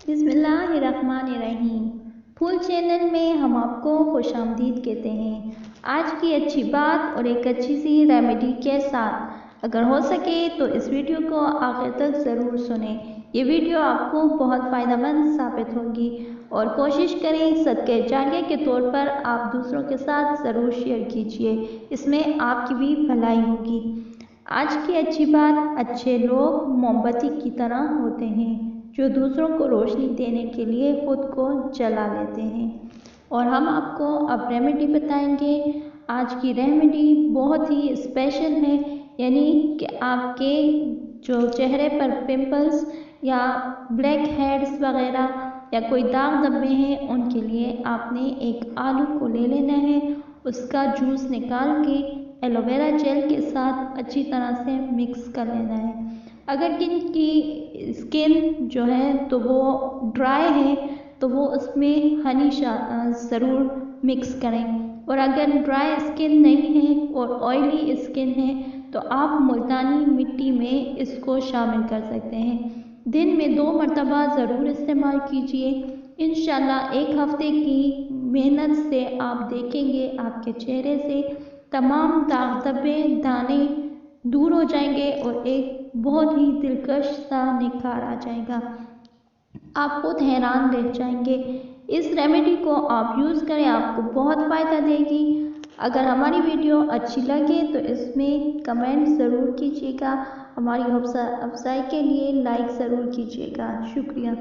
बिस्मिल्लाहिर्रहमानिर्रहीम। फूल चैनल में हम आपको खुशामदीद कहते हैं। आज की अच्छी बात और एक अच्छी सी रेमेडी के साथ, अगर हो सके तो इस वीडियो को आखिर तक ज़रूर सुनें। ये वीडियो आपको बहुत फ़ायदेमंद साबित होगी और कोशिश करें सदके जारिया के तौर पर आप दूसरों के साथ ज़रूर शेयर कीजिए, इसमें आपकी भी भलाई होगी। आज की अच्छी बात, अच्छे लोग मोमबत्ती की तरह होते हैं जो दूसरों को रोशनी देने के लिए खुद को जला लेते हैं। और हम आपको अब रेमेडी बताएंगे। आज की रेमेडी बहुत ही स्पेशल है, यानी कि आपके जो चेहरे पर पिंपल्स या ब्लैक हेड्स वगैरह या कोई दाग धब्बे हैं, उनके लिए आपने एक आलू को ले लेना है। उसका जूस निकाल के एलोवेरा जेल के साथ अच्छी तरह से मिक्स कर लेना है। अगर किनकी स्किन जो है तो वो ड्राई है तो वो उसमें हनी ज़रूर मिक्स करें, और अगर ड्राई स्किन नहीं है और ऑयली स्किन है तो आप मुल्तानी मिट्टी में इसको शामिल कर सकते हैं। दिन में 2 मरतबा ज़रूर इस्तेमाल कीजिए। इंशाल्लाह एक हफ्ते की मेहनत से आप देखेंगे आपके चेहरे से तमाम दाग धब्बे दाने दूर हो जाएंगे और एक बहुत ही दिलकश सा निखार आ जाएगा। आप खुद हैरान रह जाएंगे। इस रेमेडी को आप यूज़ करें, आपको बहुत फ़ायदा देगी। अगर हमारी वीडियो अच्छी लगे तो इसमें कमेंट ज़रूर कीजिएगा। हमारी हौसला अफजाई के लिए लाइक ज़रूर कीजिएगा। शुक्रिया।